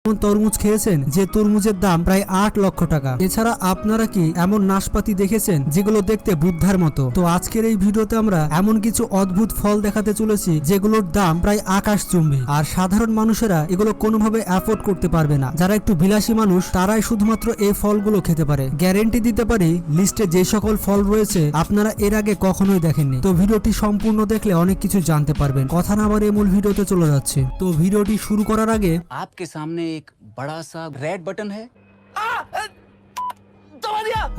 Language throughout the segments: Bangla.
এমন তরমুজ খেয়েছেন যে তরমুজের দাম প্রায় 8 লক্ষ টাকা। এছাড়া আপনারা কি এমন নাশপাতি দেখেছেন যেগুলো দেখতে বুদ্ধার মতো? তো আজকের এই ভিডিওতে আমরা এমন কিছু অদ্ভুত ফল দেখাতে চলেছি যেগুলোর দাম প্রায় আকাশচুম্বী, আর সাধারণ মানুষেরা এগুলো কোনোভাবে অ্যাফোর্ড করতে পারবে না। যারা একটু বিলাসী মানুষ তারাই শুধুমাত্র এই ফলগুলো খেতে পারে। গ্যারেন্টি দিতে পারি লিস্টে যে সকল ফল রয়েছে আপনারা এর আগে কখনোই দেখেননি। তো ভিডিওটি সম্পূর্ণ দেখলে অনেক কিছু জানতে পারবেন। কথা না বাড়িয়ে মূল ভিডিওতে চলে যাচ্ছে। তো ভিডিওটি শুরু করার আগে आपके सामने एक बड़ा सा रेड बटन है।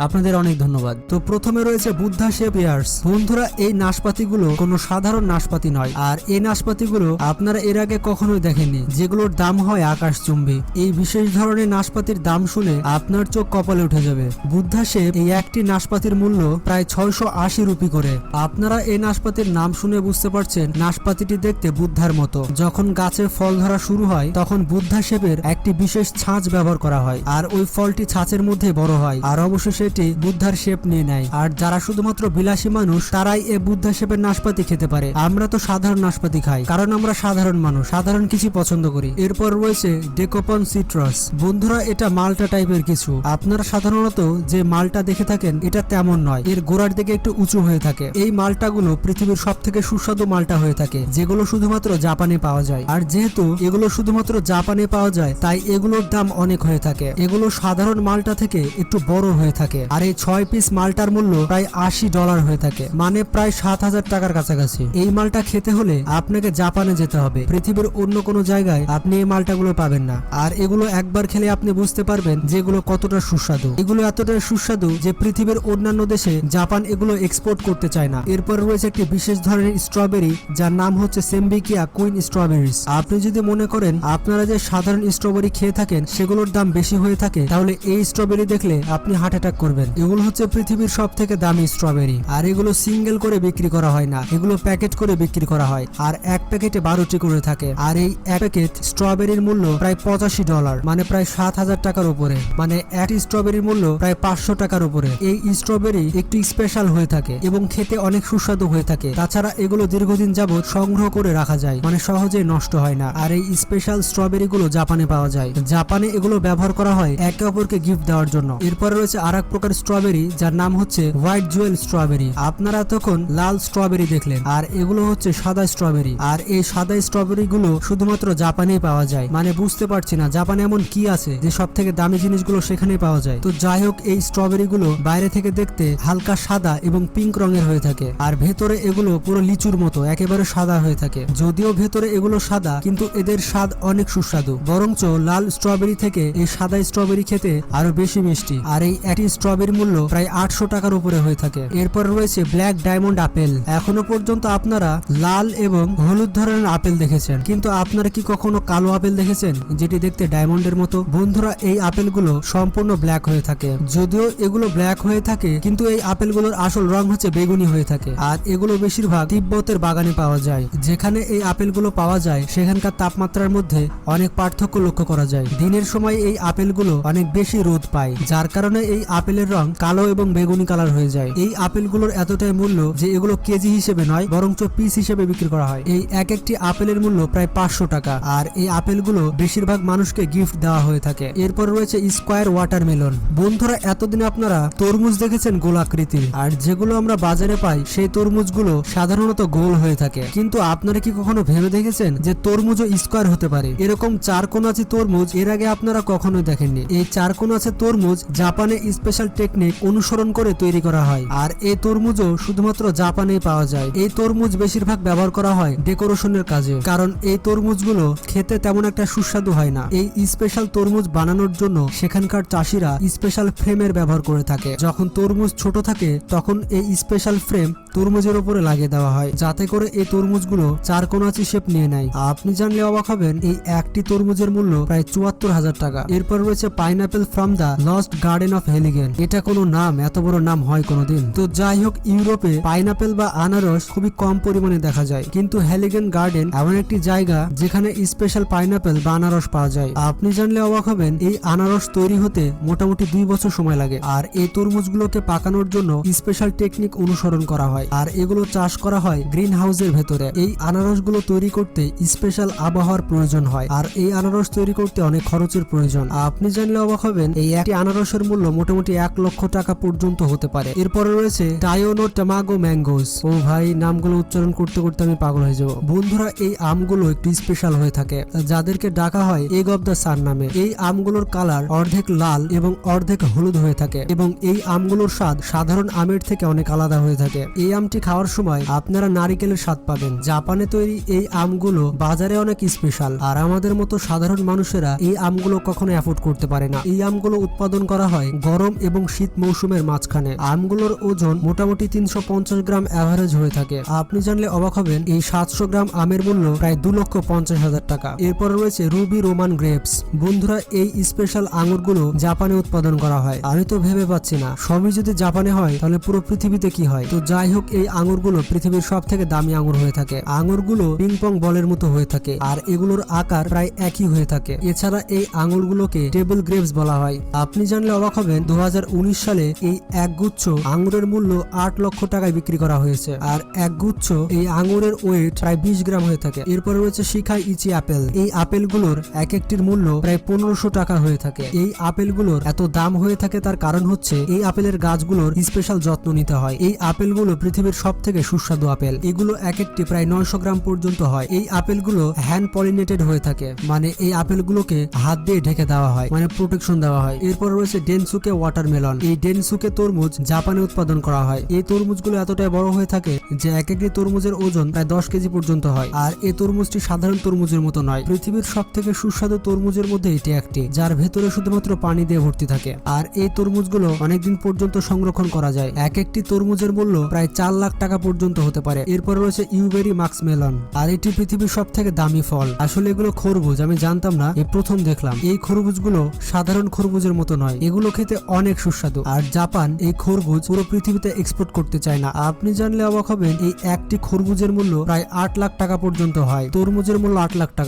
আপনাদের অনেক ধন্যবাদ। তো প্রথমে রয়েছে বুদ্ধা শেপ পেয়ার্স। বন্ধুরা, এই নাশপাতিগুলো কোনো সাধারণ নাশপাতি নয়, আর এই নাশপাতিগুলো আপনারা এর আগে কখনোই দেখেননি, যেগুলোর দাম হয় আকাশচুম্বী। এই বিশেষ ধরনের নাশপাতির দাম শুনে আপনার চোখ কপালে উঠে যাবে। বুদ্ধা শেপ এই একটি নাশপাতির মূল্য প্রায় 680 রুপি করে। আপনারা এই নাশপাতির নাম শুনে বুঝতে পারছেন নাশপাতিটি দেখতে বুদ্ধার মতো। যখন গাছে ফল ধরা শুরু হয় তখন বুদ্ধা শেপের একটি বিশেষ ছাঁচ ব্যবহার করা হয়, আর ওই ফলটি ছাঁচের মধ্যে বড় হয়, আর অবশ্যই সেটি বুদ্ধার শেপ নিয়ে নেয়। আর যারা শুধুমাত্র বিলাসী মানুষ তারাই এই বুদ্ধা শেপের নাশপাতি খেতে পারে। আমরা তো সাধারণ নাশপাতি খাই, কারণ আমরা সাধারণ মানুষ, সাধারণ কিছু পছন্দ করি। এরপর রয়েছে ডেকোপন সিট্রাস। বন্ধুরা, এটা মালটা টাইপের কিছু। আপনারা সাধারণত যে মালটা দেখে থাকেন এটা তেমন নয়, এর গোড়ার দিকে একটু উঁচু হয়ে থাকে। এই মালটাগুলো পৃথিবীর সব থেকে সুস্বাদু মালটা হয়ে থাকে, যেগুলো শুধুমাত্র জাপানে পাওয়া যায়। আর যেহেতু এগুলো শুধুমাত্র জাপানে পাওয়া যায় তাই এগুলোর দাম অনেক হয়ে থাকে। এগুলো সাধারণ মালটা থেকে একটু বড় হয়ে থাকে, আর এই 6 পিস মালটার মূল্য প্রায় $80 হয়ে থাকে, মানে প্রায় 7,000 টাকার কাছাকাছি। এই মালটা খেতে হলে আপনাকে জাপানে যেতে হবে। পৃথিবীর অন্য কোনো জায়গায় আপনি এই মালটাগুলো পাবেন না। আর এগুলো একবার খেলে আপনি বুঝতে পারবেন যে এগুলো কতটা সুস্বাদু। এগুলো এতটাই সুস্বাদু যে পৃথিবীর অন্যান্য দেশে জাপান এগুলো এক্সপোর্ট করতে চায় না। এরপর রয়েছে একটি বিশেষ ধরনের স্ট্রবেরি যার নাম হচ্ছে সেম্বিকিয়া কুইন স্ট্রবেরিজ। আপনি যদি মনে করেন আপনারা যে সাধারণ স্ট্রবেরি খেয়ে থাকেন সেগুলোর দাম বেশি হয়ে থাকে, তাহলে এই স্ট্রবেরি দেখলে আপনি হার্ট অ্যাটাক করবেন। এগুলো হচ্ছে পৃথিবীর সব থেকে দামি স্ট্রবেরি, আর এগুলো সিঙ্গেল করে বিক্রি করা হয় না, এগুলো প্যাকেট করে বিক্রি করা হয়, আর এক প্যাকেটে 12টি করে থাকে। আর এই এক প্যাকেট স্ট্রবেরির মূল্য প্রায় $85, মানে প্রায় 7,000 টাকার উপরে, মানে একটি স্ট্রবেরির মূল্য প্রায় 500 টাকার উপরে। এই স্ট্রবেরি একটু স্পেশাল হয়ে থাকে এবং খেতে অনেক সুস্বাদু হয়ে থাকে। তাছাড়া এগুলো দীর্ঘদিন যাবত সংগ্রহ করে রাখা যায়, মানে সহজেই নষ্ট হয় না। আর এই স্পেশাল স্ট্রবেরি গুলো জাপানে পাওয়া যায়। জাপানে এগুলো ব্যবহার করা হয় একে অপরকে গিফট দেওয়ার জন্য। এরপর রয়েছে আরেক প্রকার স্ট্রবেরি যার নাম হচ্ছে হোয়াইট জুয়েল স্ট্রবেরি। আপনারা তখন লাল স্ট্রবেরি দেখলেন, আর এগুলো হচ্ছে সাদা স্ট্রবেরি। আর এই সাদা স্ট্রবেরি গুলো শুধুমাত্র জাপানেই পাওয়া যায়। মানে বুঝতে পারছি না জাপানে এমন কি আছে যে সব থেকে দামি জিনিসগুলো সেখানেই পাওয়া যায়। তো যাই হোক, এই স্ট্রবেরি গুলো বাইরে থেকে দেখতে হালকা সাদা এবং পিঙ্ক রঙের হয়ে থাকে, আর ভেতরে এগুলো পুরো লিচুর মতো একেবারে সাদা হয়ে থাকে। যদিও ভেতরে এগুলো সাদা, কিন্তু এদের স্বাদ অনেক সুস্বাদু। বরঞ্চ লাল স্ট্রবেরি থেকে এই সাদা স্ট্রবেরি খেতে আরো বেশি মিষ্টি। আর এই একটি স্ট্রবেরির মূল্য প্রায় 800 টাকার উপরে হয়ে থাকে। এরপর রয়েছে ব্ল্যাক ডায়মন্ড আপেল। এখনো পর্যন্ত আপনারা লাল এবং হলুদ ধরনের আপেল দেখেছেন, কিন্তু আপনারা কি কখনো কালো আপেল দেখেছেন যেটি দেখতে ডায়মন্ডের মতো? বন্ধুরা, এই আপেলগুলো সম্পূর্ণ ব্ল্যাক হয়ে থাকে। যদিও এগুলো ব্ল্যাক হয়ে থাকে, কিন্তু এই আপেলগুলোর আসল রং হচ্ছে বেগুনি হয়ে থাকে। আর এগুলো বেশিরভাগ তিব্বতের বাগানে পাওয়া যায়। যেখানে এই আপেলগুলো পাওয়া যায় সেখানকার তাপমাত্রার মধ্যে অনেক পার্থক্য লক্ষ্য করা যায়। দিনের সময় এই আপেলগুলো অনেক বেশি রোদ পায়, যার কারণে এই আপেলের রং কালো এবং বেগুনি কালার হয়ে যায়। এই আপেলগুলোর এতটাই মূল্য যে এগুলো কেজি হিসেবে নয় বরঞ্চ পিস হিসেবে বিক্রি করা হয়। এই এক একটি আপেলের মূল্য প্রায় 500 টাকা, আর এই আপেলগুলো বেশিরভাগ মানুষকে গিফট দেওয়া হয়ে থাকে। এরপর রয়েছে স্কোয়ার ওয়াটারমেলন। বন্ধুরা, এতদিন আপনারা তরমুজ দেখেছেন গোলাকৃতির, আর যেগুলো আমরা বাজারে পাই সেই তরমুজগুলো সাধারণত গোল হয়ে থাকে। কিন্তু আপনারা কি কখনো ভেবে দেখেছেন যে তরমুজও স্কোয়ার হতে পারে? এরকম চারকোনাচি তরমুজ এর আগে আপনারা কখনোই দেখেননি। এই চারকোনাচি তরমুজ জাপানে স্পেশাল টেকনিক অনুসরণ করে তৈরি করা হয়, আর এই তরমুজও শুধুমাত্র জাপানেই পাওয়া যায়। এই তরমুজ বেশিরভাগ ব্যবহার করা হয় ডেকোরেশনের কাজে, কারণ এই তরমুজগুলো খেতে তেমন একটা সুস্বাদু হয় না। এই স্পেশাল তরমুজ বানানোর জন্য সেখানকার চাষিরা স্পেশাল ফ্রেমের ব্যবহার করে থাকে। যখন তরমুজ ছোট থাকে তখন এই স্পেশাল ফ্রেম তরমুজের উপরে লাগিয়ে দেওয়া হয়, যাতে করে এই তরমুজগুলো চারকোনাচি শেপ নিয়ে নেয়। আপনি জানলে অবাক হবেন এই একটি তরমুজের মূল্য প্রায় 74,000 টাকা। এরপর রয়েছে pineapple from the lost garden of Heligan. এটা কোনো নাম, এত বড় নাম হয় কোনোদিন? তো যাই হোক, ইউরোপে পাইনাপেল বা আনারস খুবই কম পরিমাণে দেখা যায়, কিন্তু হেলিগেন গার্ডেন এমন একটি জায়গা যেখানে স্পেশাল পাইনাপেল বা আনারস পাওয়া যায়। আপনি জানলে অবাক হবেন, এই আনারস তৈরি হতে মোটামুটি 2 বছর সময় লাগে। আর এই তরমুজগুলোকে পাকানোর জন্য স্পেশাল টেকনিক অনুসরণ করা হয়, আর এগুলো চাষ করা হয় গ্রিন হাউসের ভেতরে। এই আনারসগুলো তৈরি করতে স্পেশাল আবহাওয়ার প্রয়োজন হয়, আর এই আনারস তৈরি করতে অনেক খরচের প্রয়োজন। আপনি জানলে অবাক হবেন, এই একটি আনারসের মূল্য মোটামুটি 1 লক্ষ টাকা পর্যন্ত হতে পারে। এরপরে রয়েছে টায়োনো টামাগো ম্যাঙ্গোস। ও ভাই, নামগুলো উচ্চারণ করতে করতে আমি পাগল হয়ে যাব। বন্ধুরা, এই আমগুলো একটু স্পেশাল হয়ে থাকে, যাদেরকে ডাকা হয় এগ অব দ্য সান নামে। এই আমগুলোর কালার অর্ধেক লাল এবং অর্ধেক হলুদ হয়ে থাকে, এবং এই আমগুলোর স্বাদ সাধারণ আমের থেকে অনেক আলাদা হয়ে থাকে। এই আমটি খাওয়ার সময় আপনারা নারিকেলের স্বাদ পাবেন। জাপানে তৈরি এই আমগুলো বাজারে অনেক স্পেশাল, আর আমাদের মতো সাধারণ মানুষেরা এই আমগুলো কখনো অ্যাফোর্ড করতে পারে না। এই আমগুলো উৎপাদন করা হয় গরম এবং শীত মৌসুমের মাঝখানে। আমগুলোর ওজন মোটামুটি 350 গ্রাম অ্যাভারেজ হয়ে থাকে। আপনি জানলে অবাক হবেন, এই 700 গ্রাম আমের মূল্য প্রায় 2,50,000 টাকা। এরপর রয়েছে রুবি রোমান গ্রেপস। বন্ধুরা, এই স্পেশাল আঙুরগুলো জাপানে উৎপাদন করা হয়। আমি তো ভেবে পাচ্ছি না, সবই যদি জাপানে হয় তাহলে পুরো পৃথিবীতে কি হয়। তো যাই হোক, এই আঙুরগুলো পৃথিবীর সব থেকে দামি আঙুর হয়ে থাকে। আঙুরগুলো পিং পং বলের মতো হয়ে থাকে, আর এগুলোর আকার প্রায় একই হয়ে থাকে। এছাড়া এই আঙুরগুলোকে টেবিল গ্রেপস বলা হয়। আপনি জানলে অবাক হবেন, 2019 সালে এই একগুচ্ছ আঙুরের মূল্য 8 লক্ষ টাকায় বিক্রি করা হয়েছে, আর একগুচ্ছ এই আঙুরের ওয়েট প্রায় 20 গ্রাম হয়ে থাকে। এরপর রয়েছে শিখাই ইচি আপেল। এই আপেলগুলোর এক একটির মূল্য প্রায় 1500 টাকা হয়ে থাকে। এই আপেলগুলোর এত দাম হয়ে থাকে তার কারণ হচ্ছে এই আপেলের গাছগুলোর স্পেশাল যত্ন নিতে হয়। এই আপেলগুলো পৃথিবীর সব থেকে সুস্বাদু আপেল। এগুলো এক একটি প্রায় 900 গ্রাম পর্যন্ত হয়। এই আপেলগুলো হ্যান্ড পলিনেটেড হয়ে থাকে, মানে এই আপেলগুলোকে হাত দিয়ে ঢেকে দেওয়া হয়, মানে প্রোটেকশন দেওয়া হয়। এরপর রয়েছে ডেনসুকে ওয়াটারমেলন। এই ডেনসুকে তরমুজ জাপানে উৎপাদন করা হয়। এই তরমুজগুলো এতটাই বড় হয়ে থাকে যে এক একটি তরমুজের ওজন প্রায় 10 কেজি পর্যন্ত হয়। আর এই তরমুজটি সাধারণ তরমুজের মতো নয়। পৃথিবীর সব থেকে সুস্বাদু তরমুজের মধ্যে এটি একটি, যার ভেতরে শুধুমাত্র পানি দিয়ে ভর্তি থাকে। আর এই তরমুজগুলো অনেকদিন পর্যন্ত সংরক্ষণ করা যায়। এক একটি তরমুজের মূল্য প্রায় 4 লাখ টাকা পর্যন্ত হতে পারে। এরপর রয়েছে ইউবেরি মাক্স মেলন, আর এটি পৃথিবীর সব থেকে দামি ফল। আসলে এগুলো খরবুজ, আমি জানতাম না, এই প্রথম দেখলাম। এই খরবুজগুলো সাধারণ খরবুজের মতো নয়, এগুলো খেতে অনেক সুস্বাদু। আর জাপান এই খরবুজ পুরো পৃথিবীতে এক্সপোর্ট করতে চায় না। আপনি জানলে অবাক হবেন, এই একটি খরবুজের মূল্য প্রায় 8 লাখ টাকা পর্যন্ত হয়। তরমুজের মূল্য 8 লাখ টাকা।